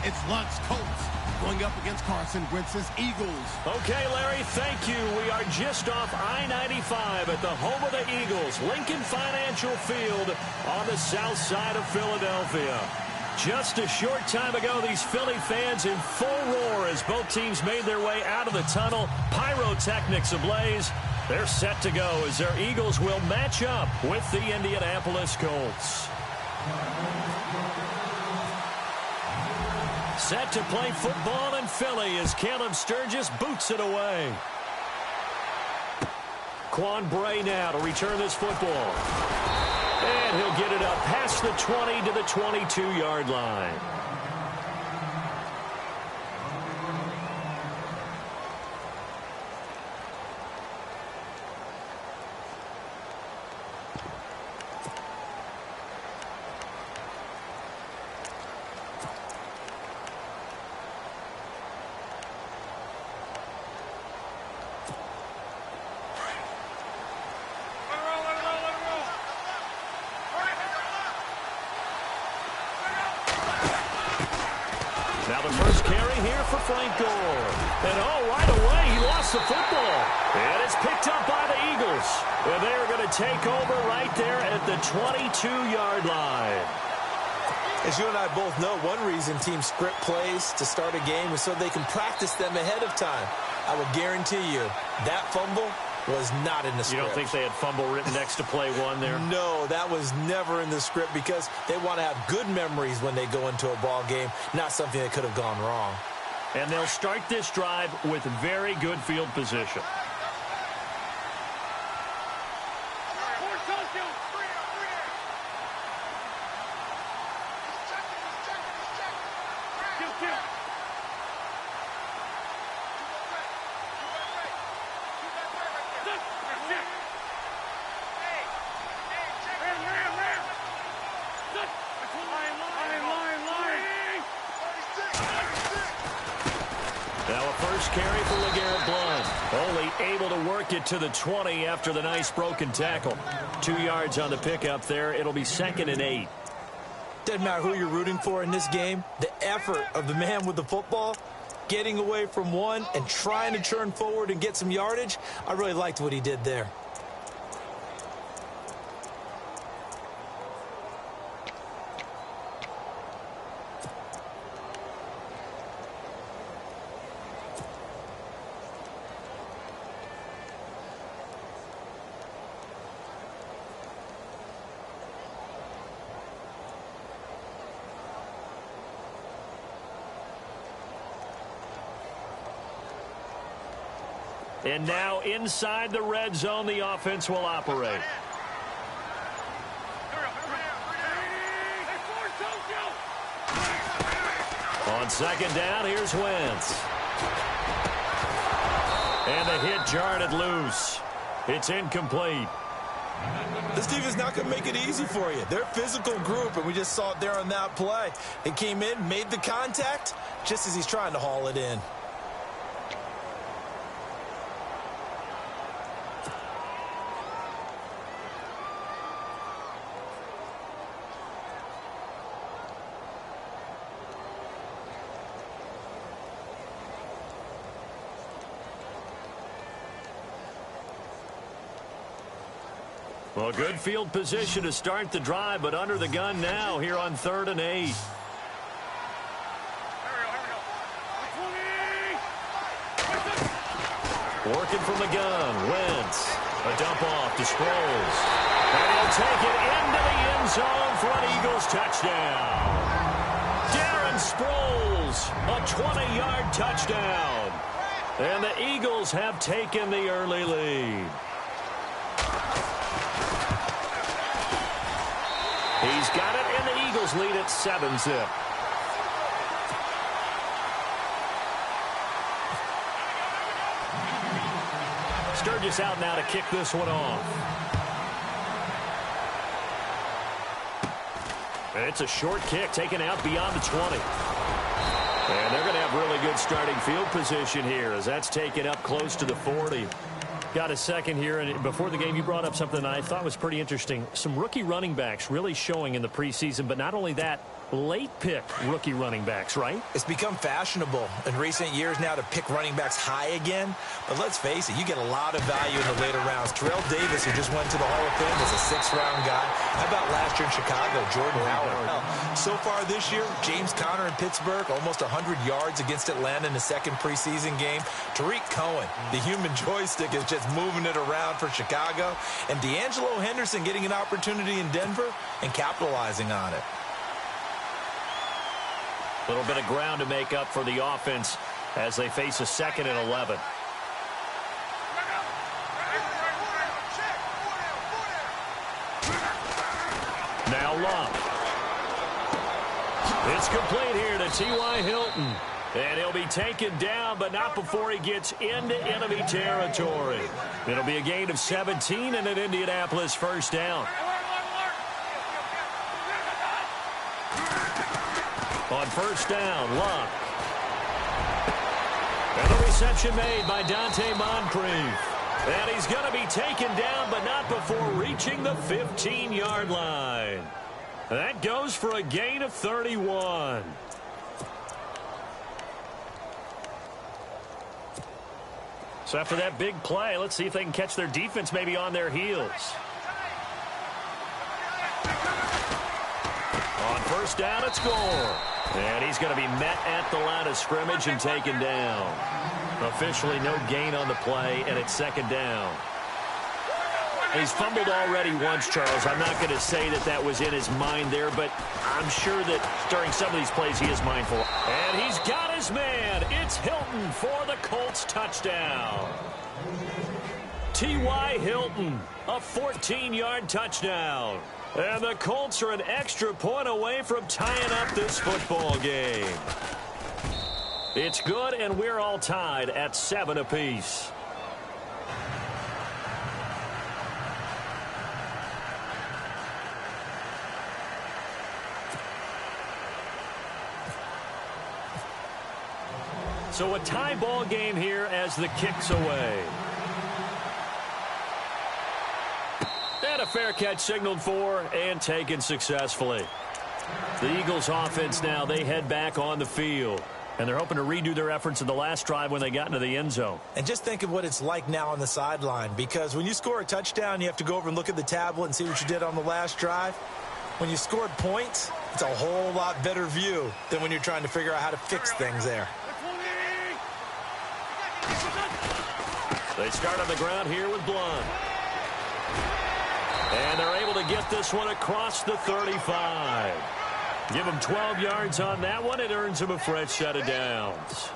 It's Lunt's Colts going up against Carson Wentz's Eagles. Okay, Larry, thank you. We are just off I-95 at the home of the Eagles, Lincoln Financial Field on the south side of Philadelphia. Just a short time ago, these Philly fans in full roar as both teams made their way out of the tunnel. Pyrotechnics ablaze. They're set to go as their Eagles will match up with the Indianapolis Colts. Set to play football in Philly as Caleb Sturgis boots it away. Quan Bray now to return this football. And he'll get it up past the 20 to the 22-yard line. Now the first carry here for Frank Gore. And right away he lost the football. And it's picked up by the Eagles. And they're going to take over right there at the 22-yard line. As you and I both know, one reason teams script plays to start a game is so they can practice them ahead of time. I will guarantee you that fumble was not in the script. You don't think they had fumble written next to play one there? No, that was never in the script because they want to have good memories when they go into a ball game, not something that could have gone wrong. And they'll start this drive with very good field position. Carry for LeGarrette Blount. Only able to work it to the 20 after the nice broken tackle. 2 yards on the pickup there. It'll be 2nd and 8. Doesn't matter who you're rooting for in this game. The effort of the man with the football, getting away from one and trying to turn forward and get some yardage, I really liked what he did there. And now inside the red zone, the offense will operate. On 2nd down, here's Wentz. And the hit jarred it loose. It's incomplete. This defense is not going to make it easy for you. They're a physical group, and we just saw it there on that play. They came in, made the contact, just as he's trying to haul it in. Well, good field position to start the drive, but under the gun now here on 3rd and 8. Working from the gun, Wentz. A dump off to Sproles. And he'll take it into the end zone for an Eagles touchdown. Darren Sproles, a 20-yard touchdown. And the Eagles have taken the early lead. He's got it, and the Eagles lead at 7-zip. Sturgis out now to kick this one off. And it's a short kick taken out beyond the 20. And they're going to have really good starting field position here as that's taken up close to the 40. Got a second here, and before the game you brought up something I thought was pretty interesting. Some rookie running backs really showing in the preseason, but not only that, late pick rookie running backs, right? It's become fashionable in recent years now to pick running backs high again. But let's face it, you get a lot of value in the later rounds. Terrell Davis, who just went to the Hall of Fame, was a 6th-round guy. How about last year in Chicago, Jordan Howard? So far this year, James Conner in Pittsburgh, almost 100 yards against Atlanta in the second preseason game. Tariq Cohen, the human joystick, is just moving it around for Chicago. And D'Angelo Henderson getting an opportunity in Denver and capitalizing on it. A little bit of ground to make up for the offense as they face a 2nd and 11. Now Love. It's complete here to T.Y. Hilton. And he'll be taken down, but not before he gets into enemy territory. It'll be a gain of 17 and an Indianapolis 1st down. On 1st down, Luck. And the reception made by Dante Moncrief. And he's going to be taken down, but not before reaching the 15-yard line. That goes for a gain of 31. So after that big play, let's see if they can catch their defense maybe on their heels. On 1st down, it's Gore. And he's going to be met at the line of scrimmage and taken down. Officially no gain on the play, and it's 2nd down. He's fumbled already once, Charles. I'm not going to say that that was in his mind there, but I'm sure that during some of these plays he is mindful. And he's got his man. It's Hilton for the Colts touchdown. T.Y. Hilton, a 14-yard touchdown. And the Colts are an extra point away from tying up this football game. It's good, and we're all tied at 7 apiece. So a tie ball game here as the kick's away. And a fair catch signaled for and taken successfully. The Eagles offense now, they head back on the field. And they're hoping to redo their efforts in the last drive when they got into the end zone. And just think of what it's like now on the sideline. Because when you score a touchdown, you have to go over and look at the tablet and see what you did on the last drive. When you scored points, it's a whole lot better view than when you're trying to figure out how to fix things there. They start on the ground here with Blunt. And they're able to get this one across the 35. Give him 12 yards on that one. It earns him a fresh set of downs.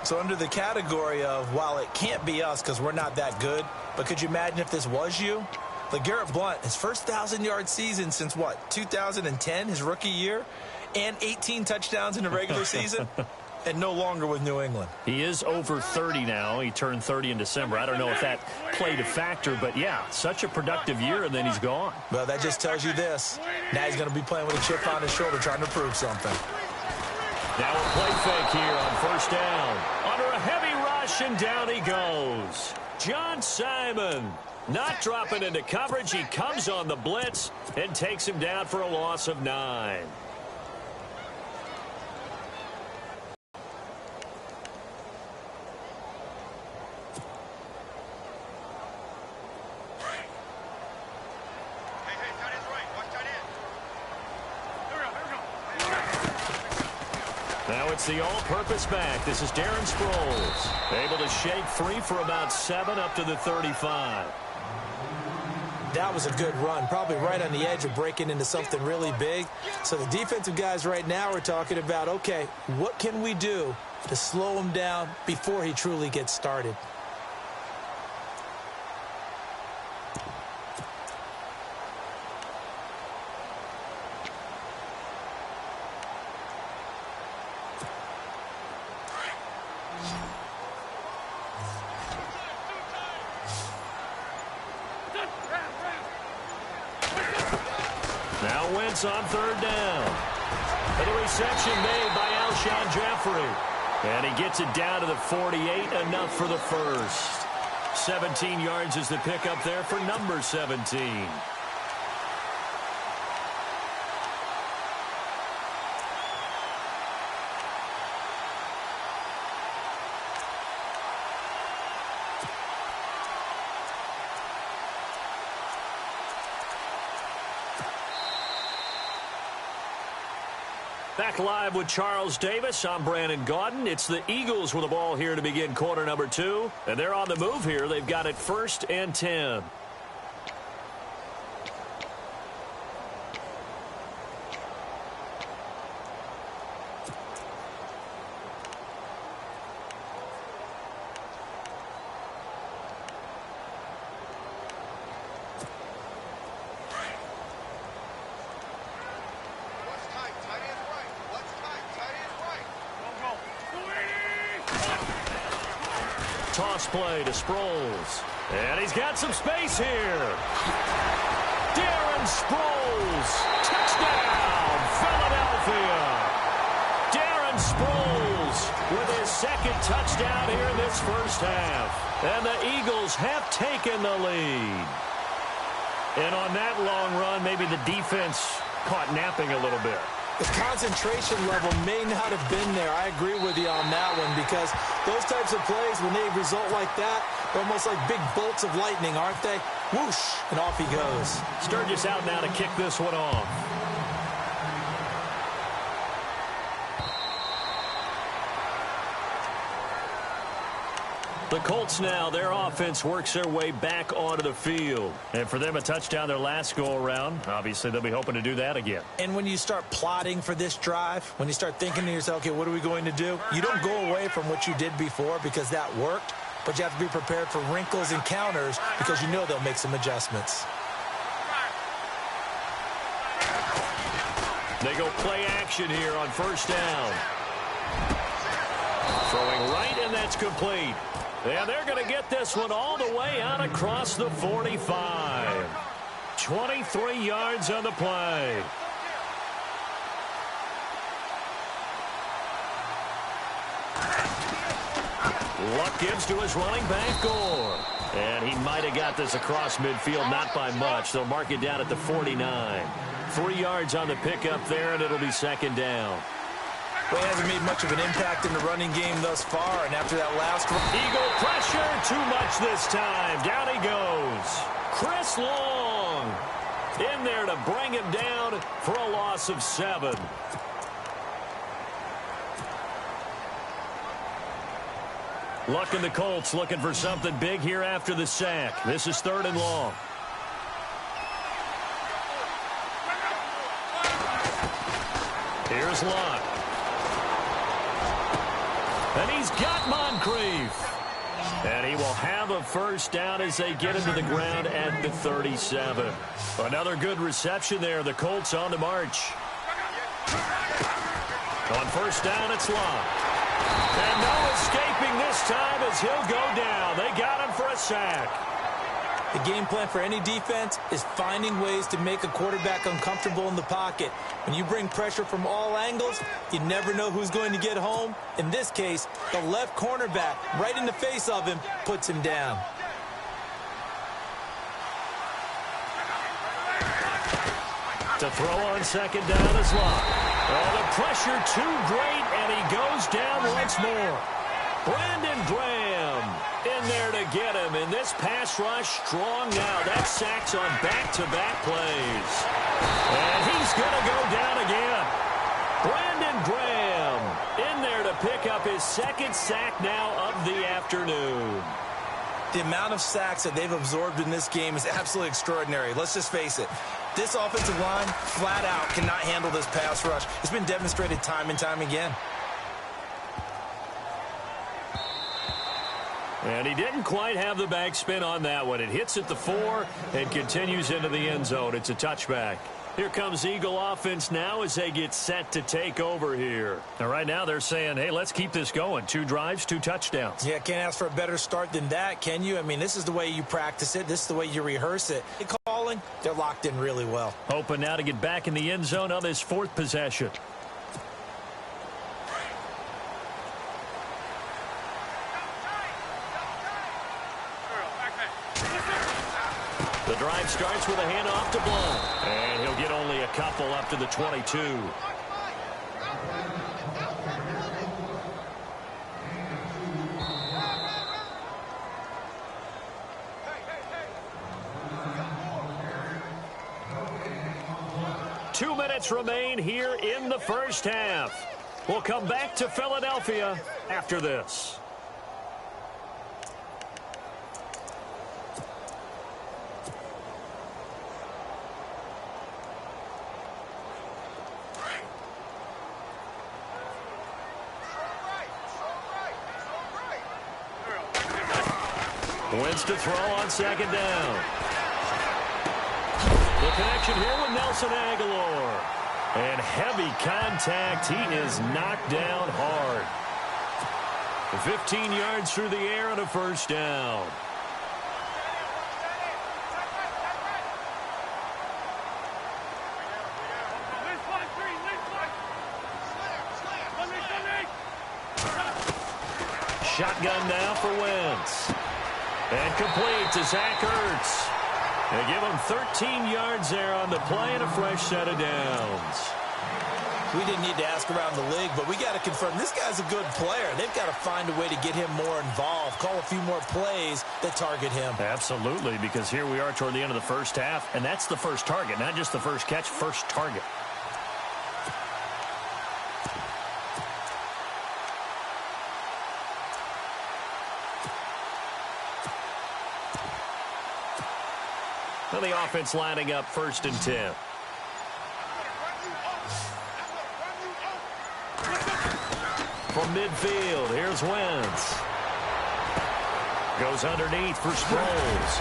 So under the category of, while it can't be us because we're not that good, but could you imagine if this was you? LeGarrette Blunt, his first 1,000-yard season since, what, 2010, his rookie year, and 18 touchdowns in the regular season, and no longer with New England. He is over 30 now. He turned 30 in December. I don't know if that played a factor, but yeah, such a productive year, and then he's gone. Well, that just tells you this. Now he's going to be playing with a chip on his shoulder trying to prove something. Now a play fake here on 1st down. Under a heavy rush, and down he goes. John Simon not dropping into coverage. He comes on the blitz and takes him down for a loss of 9. Now it's the all-purpose back. This is Darren Sproles. Able to shake free for about 7 up to the 35. That was a good run, probably right on the edge of breaking into something really big. So the defensive guys right now are talking about, okay, what can we do to slow him down before he truly gets started? Now Wentz on 3rd down. And the reception made by Alshon Jeffrey. And he gets it down to the 48, enough for the first. 17 yards is the pickup there for number 17. Back live with Charles Davis. I'm Brandon Gaudin. It's the Eagles with the ball here to begin quarter number 2. And they're on the move here. They've got it 1st and 10. Toss play to Sproles. And he's got some space here. Darren Sproles. Touchdown, Philadelphia. Darren Sproles with his 2nd touchdown here in this first half. And the Eagles have taken the lead. And on that long run, maybe the defense caught napping a little bit. The concentration level may not have been there. I agree with you on that one, because those types of plays, when they result like that, they're almost like big bolts of lightning, aren't they? Whoosh, and off he goes. Sturgis out now to kick this one off. The Colts now, their offense works their way back onto the field. And for them, a touchdown their last go-around. Obviously, they'll be hoping to do that again. And when you start plotting for this drive, when you start thinking to yourself, okay, what are we going to do? You don't go away from what you did before because that worked, but you have to be prepared for wrinkles and counters because you know they'll make some adjustments. They go play action here on 1st down. Throwing right, and that's complete. And they're going to get this one all the way out across the 45. 23 yards on the play. Luck gives to his running back, Gore. And he might have got this across midfield, not by much. They'll mark it down at the 49. 3 yards on the pickup there, and it'll be 2nd down. Well, he hasn't made much of an impact in the running game thus far, and after that last one, Eagle pressure, too much this time. Down he goes. Chris Long in there to bring him down for a loss of 7. Luck and the Colts looking for something big here after the sack. This is 3rd and long. Here's Luck. And he's got Moncrief. And he will have a 1st down as they get him to the ground at the 37. Another good reception there. The Colts on the march. On 1st down, it's Luck. And no escaping this time as he'll go down. They got him for a sack. The game plan for any defense is finding ways to make a quarterback uncomfortable in the pocket. When you bring pressure from all angles, you never know who's going to get home. In this case, the left cornerback, right in the face of him, puts him down. To throw on 2nd down is Luck. Oh, the pressure too great, and he goes down once more. Brandon Graham in there to get him, and this pass rush strong now. That sacks on back-to-back plays. And he's going to go down again. Brandon Graham in there to pick up his 2nd sack now of the afternoon. The amount of sacks that they've absorbed in this game is absolutely extraordinary. Let's just face it. This offensive line, flat out, cannot handle this pass rush. It's been demonstrated time and time again. And he didn't quite have the backspin on that one. It hits at the 4 and continues into the end zone. It's a touchback. Here comes Eagle offense now as they get set to take over here. And right now they're saying, hey, let's keep this going. 2 drives, 2 touchdowns. Yeah, can't ask for a better start than that, can you? I mean, this is the way you practice it. This is the way you rehearse it. Calling, they're locked in really well. Hoping now to get back in the end zone on this 4th possession. The drive starts with a handoff to Blount. And he'll get only a couple up to the 22. 2 minutes remain here in the first half. We'll come back to Philadelphia after this. Wins to throw on second down. The connection here with Nelson Aguilar. And heavy contact. He is knocked down hard. 15 yards through the air and a first down. Shotgun now for Wentz. And complete to Zach Ertz. They give him 13 yards there on the play and a fresh set of downs. We didn't need to ask around the league, but we got to confirm this guy's a good player. They've got to find a way to get him more involved, call a few more plays that target him. Absolutely, because here we are toward the end of the first half, and that's the first target, not just the first catch, first target. Well, the offense lining up 1st and 10. From midfield, here's Wentz. Goes underneath for Sproles.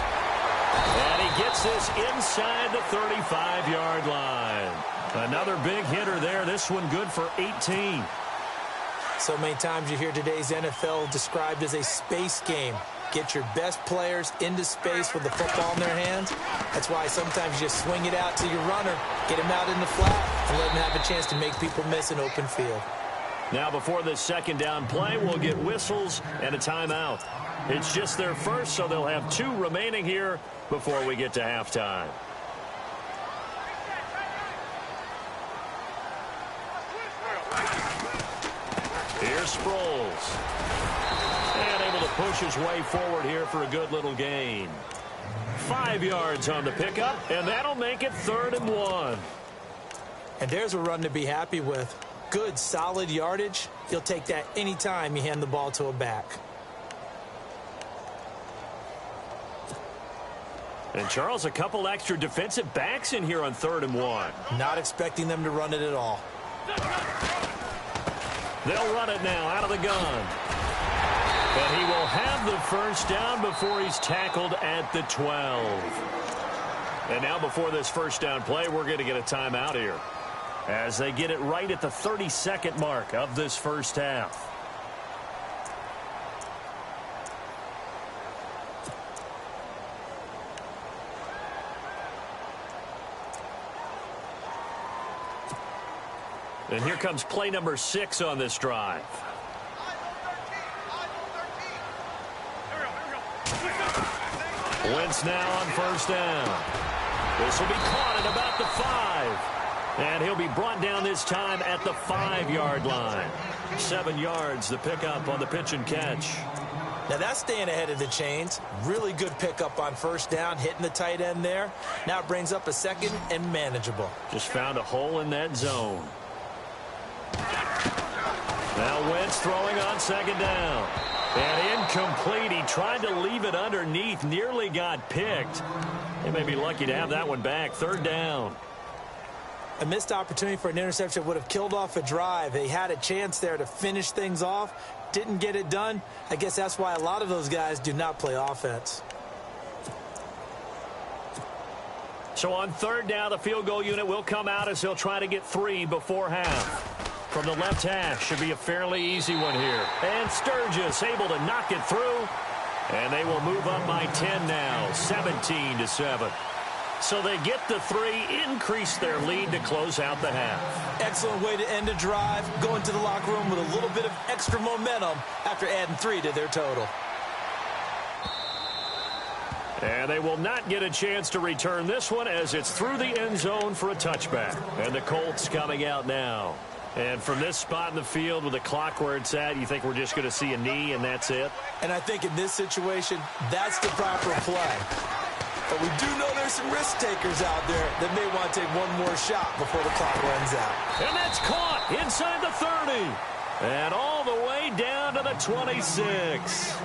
And he gets this inside the 35-yard line. Another big hitter there. This one good for 18. So many times you hear today's NFL described as a space game. Get your best players into space with the football in their hands. That's why sometimes you just swing it out to your runner, get him out in the flat, and let him have a chance to make people miss an open field. Now before this second down play, we'll get whistles and a timeout. It's just their first, so they'll have 2 remaining here before we get to halftime. Here's Sproles. And able to push his way forward here for a good little gain. 5 yards on the pickup, and that'll make it 3rd and 1. And there's a run to be happy with. Good, solid yardage. You'll take that anytime you hand the ball to a back. And, Charles, a couple extra defensive backs in here on 3rd and 1. Not expecting them to run it at all. They'll run it now out of the gun. And he will have the first down before he's tackled at the 12. And now before this first down play, we're going to get a timeout here, as they get it right at the 32nd mark of this first half. And here comes play number 6 on this drive. Wentz now on first down. This will be caught at about the 5. And he'll be brought down this time at the 5-yard line. 7 yards the pickup on the pitch and catch. Now that's staying ahead of the chains. Really good pickup on first down, hitting the tight end there. Now it brings up a 2nd and manageable. Just found a hole in that zone. Now Wentz throwing on 2nd down. And incomplete. He tried to leave it underneath. Nearly got picked. They may be lucky to have that one back. 3rd down. A missed opportunity for an interception would have killed off a drive. They had a chance there to finish things off. Didn't get it done. I guess that's why a lot of those guys do not play offense. So on 3rd down, the field goal unit will come out as he'll try to get 3 before half. From the left hash, should be a fairly easy one here. And Sturgis able to knock it through. And they will move up by 10 now, 17-7. So they get the 3, increase their lead to close out the half. Excellent way to end a drive, going to the locker room with a little bit of extra momentum after adding 3 to their total. And they will not get a chance to return this one as it's through the end zone for a touchback. And the Colts coming out now. And from this spot in the field with the clock where it's at, you think we're just going to see a knee and that's it? And I think in this situation, that's the proper play. But we do know there's some risk takers out there that may want to take one more shot before the clock runs out. And that's caught inside the 30. And all the way down to the 26.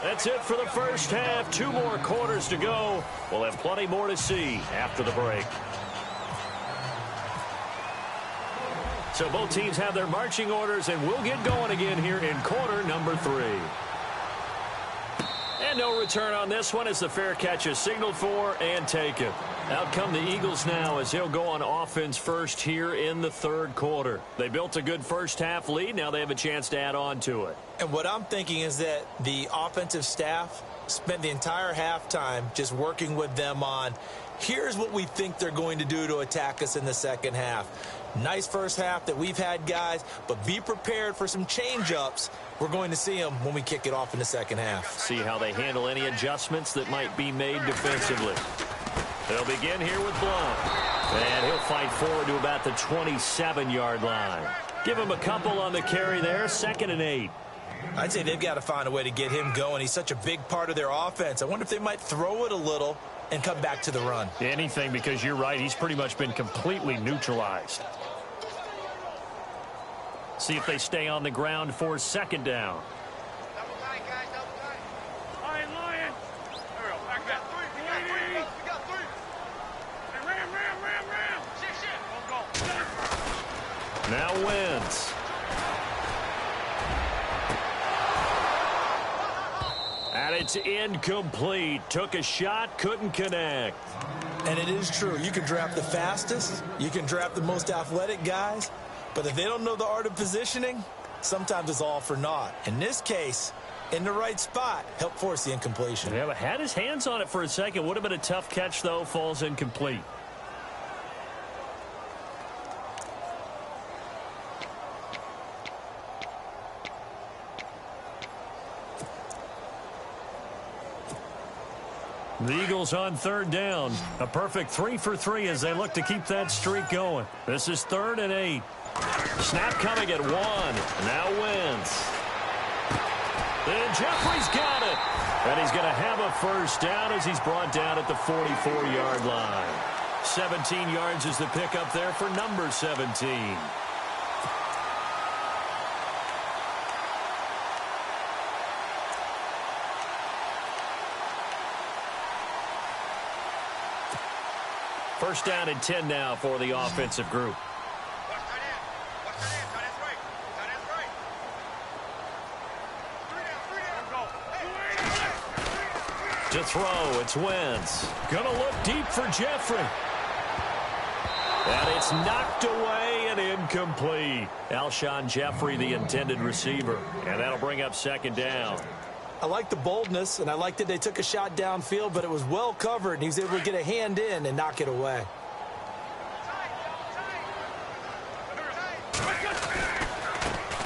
That's it for the first half. 2 more quarters to go. We'll have plenty more to see after the break. So both teams have their marching orders, and we'll get going again here in quarter number 3. And no return on this one as the fair catch is signaled for and taken. Out come the Eagles now as they'll go on offense first here in the 3rd quarter. They built a good first half lead. Now they have a chance to add on to it. And what I'm thinking is that the offensive staff spent the entire halftime just working with them on, here's what we think they're going to do to attack us in the second half. Nice first half that we've had, guys, but be prepared for some change-ups. We're going to see them when we kick it off in the second half. See how they handle any adjustments that might be made defensively. They'll begin here with Blount. And he'll fight forward to about the 27-yard line. Give him a couple on the carry there, 2nd and 8. I'd say they've got to find a way to get him going. He's such a big part of their offense. I wonder if they might throw it a little and come back to the run. Anything, because you're right, he's pretty much been completely neutralized. See if they stay on the ground for 2nd down. Double tight, guys, double tight. Lion. There we go. Back that. We got three. Hey, ram. Shit. Go. Now Wentz. And it's incomplete. Took a shot, couldn't connect. And it is true. You can draft the fastest. You can draft the most athletic guys. But if they don't know the art of positioning, sometimes it's all for naught. In this case, in the right spot, helped force the incompletion. Yeah, but had his hands on it for a second. Would have been a tough catch, though. Falls incomplete. The Eagles on 3rd down. A perfect 3 for 3 as they look to keep that streak going. This is 3rd and 8. Snap coming at 1. Now Wentz. And Jeffrey's got it. And he's going to have a first down as he's brought down at the 44-yard line. 17 yards is the pickup there for number 17. First down and 10 now for the offensive group. Watch tight end. Tight end's right. Tight end's right. 3 down. Go. To throw, it's Wentz. Gonna look deep for Jeffrey. And it's knocked away and incomplete. Alshon Jeffrey, the intended receiver. And that'll bring up 2nd down. I like the boldness, and I like that they took a shot downfield, but it was well covered, and he was able to get a hand in and knock it away.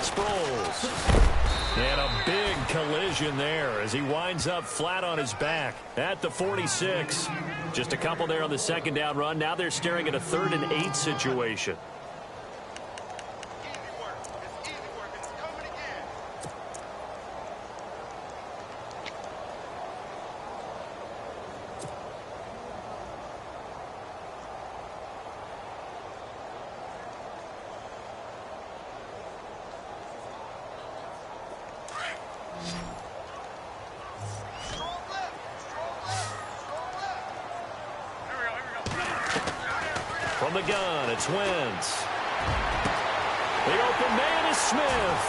Sproles. And a big collision there as he winds up flat on his back at the 46. Just a couple there on the 2nd down run. Now they're staring at a 3rd and 8 situation. From the gun, it's Wentz. The open man is Smith.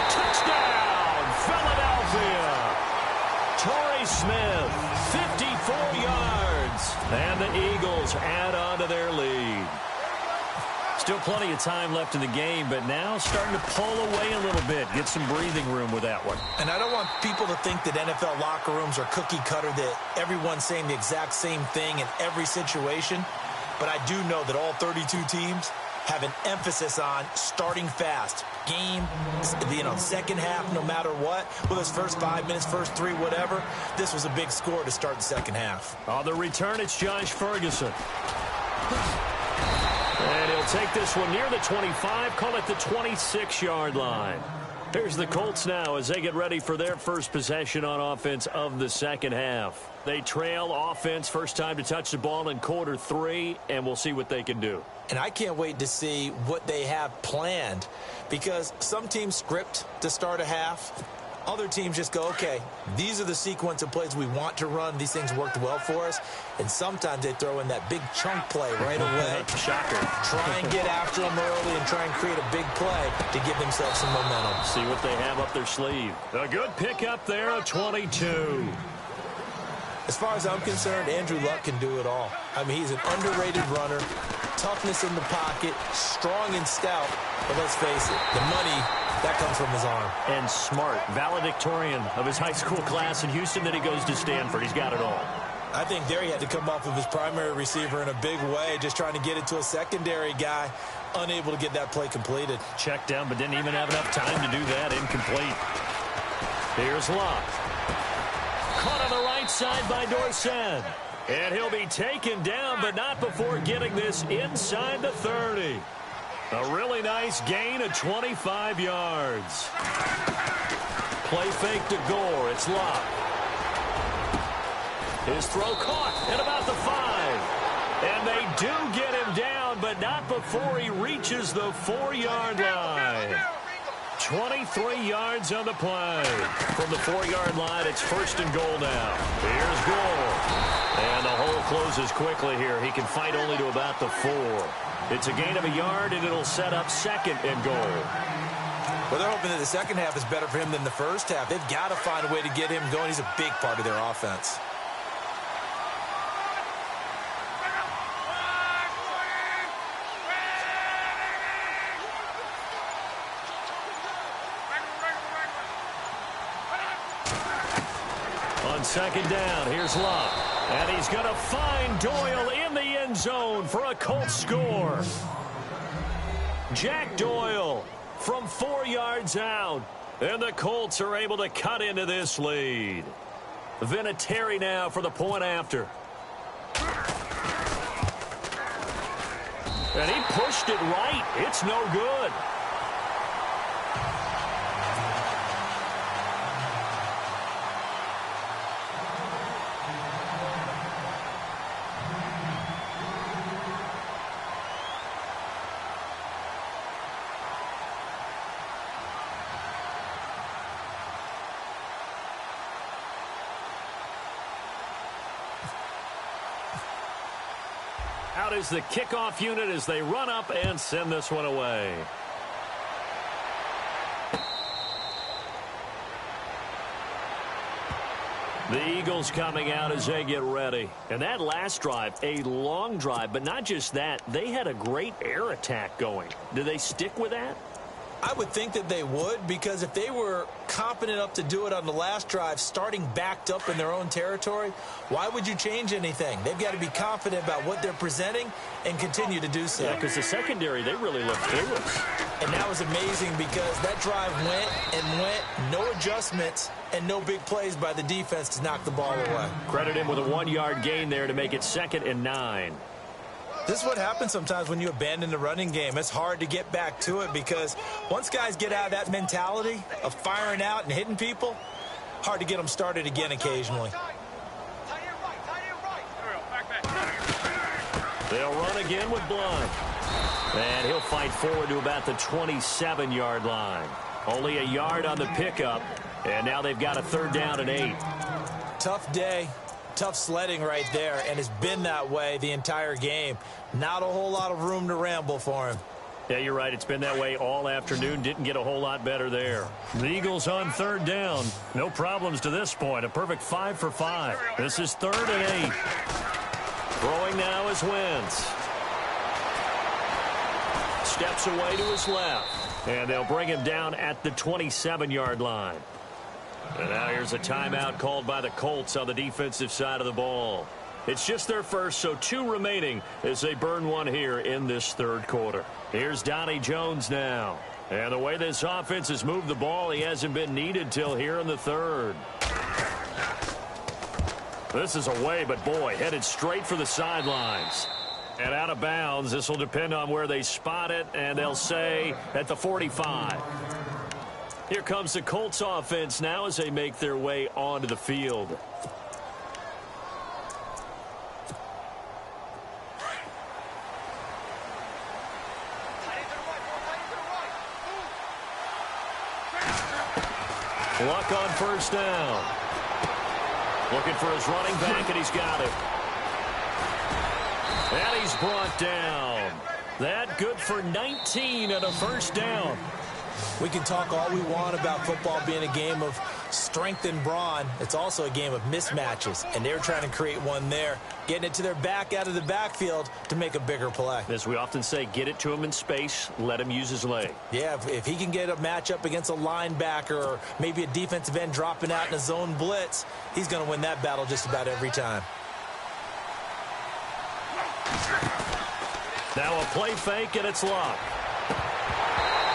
Touchdown, Philadelphia. Torrey Smith, 54 yards. And the Eagles add on to their lead. Still plenty of time left in the game, but now starting to pull away a little bit. Get some breathing room with that one. And I don't want people to think that NFL locker rooms are cookie cutter, that everyone's saying the exact same thing in every situation. But I do know that all 32 teams have an emphasis on starting fast. Game, second half, no matter what. Whether it's first 5 minutes, first 3, whatever. This was a big score to start the second half. On the return, it's Josh Ferguson. And he'll take this one near the 25, call it the 26-yard line. Here's the Colts now as they get ready for their first possession on offense of the second half. They trail offense, first time to touch the ball in quarter 3, and we'll see what they can do. And I can't wait to see what they have planned, because some teams script to start a half. Other teams just go, okay, these are the sequence of plays we want to run. These things worked well for us. And sometimes they throw in that big chunk play right away. Shocker. Try and get after them early and try and create a big play to give themselves some momentum. See what they have up their sleeve. A good pickup there, a 22. As far as I'm concerned, Andrew Luck can do it all. I mean, he's an underrated runner, toughness in the pocket, strong and stout. But let's face it, the money, that comes from his arm. And smart, valedictorian of his high school class in Houston. Then he goes to Stanford. He's got it all. I think there he had to come off of his primary receiver in a big way, just trying to get it to a secondary guy, unable to get that play completed. Checked down, but didn't even have enough time to do that. Incomplete. Here's Luck. Caught on the right side by Dorsett. And he'll be taken down, but not before getting this inside the 30. A really nice gain of 25 yards. Play fake to Gore. It's Luck. His throw caught at about the 5. And they do get him down, but not before he reaches the 4-yard line. 23 yards on the play. From the 4-yard line, it's first and goal now. Here's Gore. And the hole closes quickly here. He can fight only to about the 4. It's a gain of a yard, and it'll set up second and goal. Well, they're hoping that the second half is better for him than the first half. They've got to find a way to get him going. He's a big part of their offense. On second down, here's Luck. And he's going to find Doyle in the end zone for a Colts score. Jack Doyle from 4 yards out. And the Colts are able to cut into this lead. Vinatieri now for the point after. And he pushed it right. It's no good. Out is the kickoff unit as they run up and send this one away. The Eagles coming out as they get ready. And that last drive, a long drive, but not just that. They had a great air attack going. Do they stick with that? I would think that they would, because if they were competent enough to do it on the last drive, starting backed up in their own territory, why would you change anything? They've got to be confident about what they're presenting and continue to do so. Yeah, because the secondary, they really looked clueless. And that was amazing because that drive went and went, no adjustments, and no big plays by the defense to knock the ball away. Credit him with a 1-yard gain there to make it 2nd and 9. This is what happens sometimes when you abandon the running game. It's hard to get back to it because once guys get out of that mentality of firing out and hitting people, hard to get them started again occasionally. They'll run again with Blunt. And he'll fight forward to about the 27-yard line. Only a yard on the pickup, and now they've got a 3rd down and 8. Tough day. Tough sledding right there, and it's been that way the entire game. Not a whole lot of room to ramble for him. Yeah, you're right. It's been that way all afternoon. Didn't get a whole lot better there. The Eagles on 3rd down. No problems to this point. A perfect 5 for 5. This is 3rd and 8. Throwing now is Wentz. Steps away to his left. And they'll bring him down at the 27-yard line. And now here's a timeout called by the Colts on the defensive side of the ball. It's just their first, so 2 remaining as they burn one here in this 3rd quarter. Here's Donnie Jones now. And the way this offense has moved the ball, he hasn't been needed till here in the 3rd. This is away, but boy, headed straight for the sidelines. And out of bounds, this will depend on where they spot it, and they'll say at the 45. Here comes the Colts offense now as they make their way onto the field. Luck on first down. Looking for his running back, and he's got it. And he's brought down. That good for 19 and a first down. We can talk all we want about football being a game of strength and brawn. It's also a game of mismatches, and they're trying to create one there, getting it to their back out of the backfield to make a bigger play. As we often say, get it to him in space, let him use his leg. Yeah, if he can get a matchup against a linebacker or maybe a defensive end dropping out in a zone blitz, he's going to win that battle just about every time. Now a play fake, and it's Luck.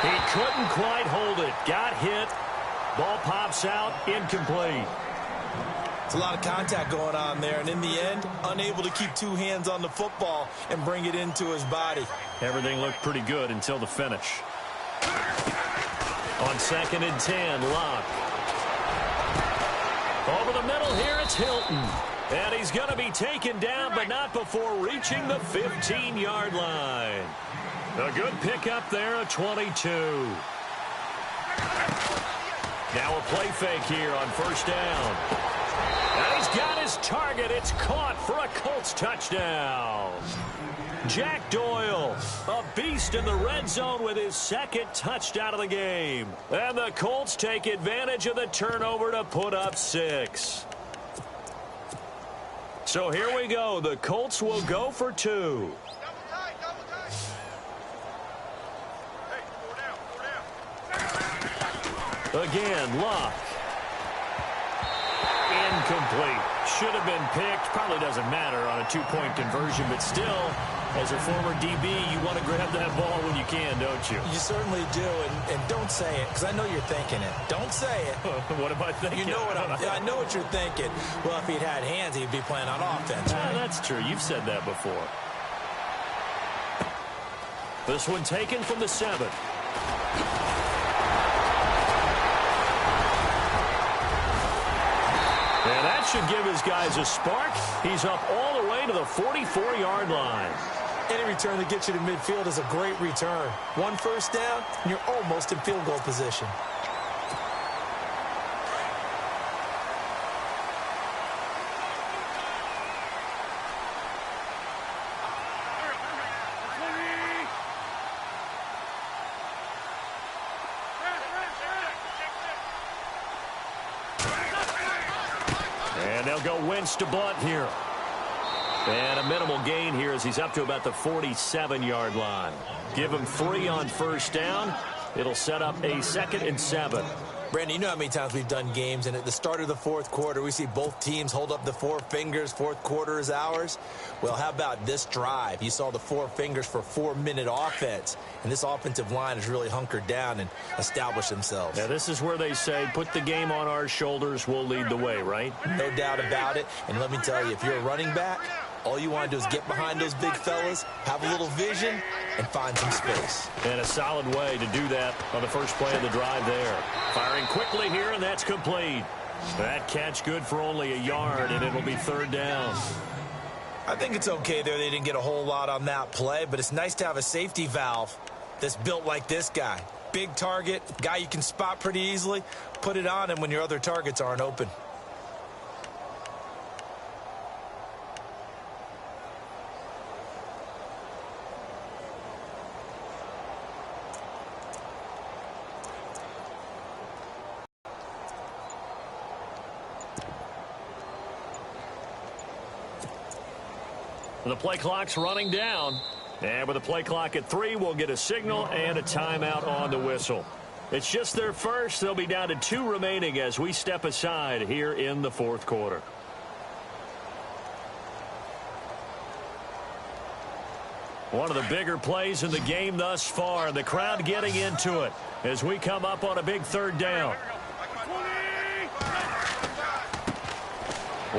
He couldn't quite hold it. Got hit. Ball pops out. Incomplete. It's a lot of contact going on there, and in the end, unable to keep two hands on the football and bring it into his body. Everything looked pretty good until the finish. On 2nd and 10, Luck. Over the middle here, it's Hilton. And he's going to be taken down, but not before reaching the 15-yard line. A good pickup there, a 22. Now a play fake here on first down. And he's got his target. It's caught for a Colts touchdown. Jack Doyle, a beast in the red zone with his 2nd touchdown of the game. And the Colts take advantage of the turnover to put up 6. So here we go. The Colts will go for 2. Again, Luck. Incomplete. Should have been picked. Probably doesn't matter on a 2-point conversion, but still, as a former DB, you want to grab that ball when you can, don't you? You certainly do, and don't say it, because I know you're thinking it. Don't say it. What am I thinking? You know what I know what you're thinking. Well, if he'd had hands, he'd be playing on offense, right? That's true. You've said that before. This one taken from the 7. And that should give his guys a spark. He's up all the way to the 44-yard line. Any return that gets you to midfield is a great return. 1 first down, and you're almost in field goal position. And they'll go Wentz to Blunt here. And a minimal gain here as he's up to about the 47-yard line. Give him 3 on first down. It'll set up a 2nd and 7. Brandon, you know how many times we've done games, and at the start of the 4th quarter, we see both teams hold up the 4 fingers, 4th quarter is ours. Well, how about this drive? You saw the 4 fingers for 4-minute offense, and this offensive line has really hunkered down and established themselves. Now, this is where they say, put the game on our shoulders, we'll lead the way, right? No doubt about it, and let me tell you, if you're a running back, all you want to do is get behind those big fellas, have a little vision, and find some space. And a solid way to do that on the first play of the drive there. Firing quickly here, and that's complete. That catch good for only a yard, and it'll be 3rd down. I think it's okay there. They didn't get a whole lot on that play, but it's nice to have a safety valve that's built like this guy. Big target, guy you can spot pretty easily. Put it on him when your other targets aren't open. The play clock's running down. And with the play clock at 3, we'll get a signal and a timeout on the whistle. It's just their first. They'll be down to 2 remaining as we step aside here in the 4th quarter. One of the bigger plays in the game thus far. The crowd getting into it as we come up on a big 3rd down.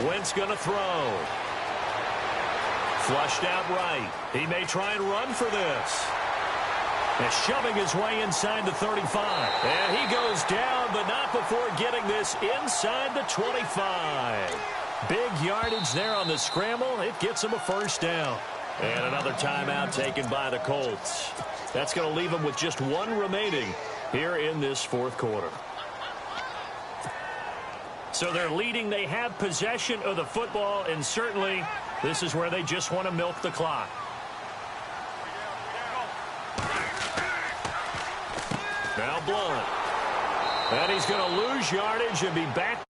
Wentz going to throw. Flushed out right. He may try and run for this. And shoving his way inside the 35. And he goes down, but not before getting this inside the 25. Big yardage there on the scramble. It gets him a first down. And another timeout taken by the Colts. That's going to leave them with just one remaining here in this fourth quarter. So they're leading. They have possession of the football, and certainly this is where they just want to milk the clock. Now Blunt. And he's going to lose yardage and be back.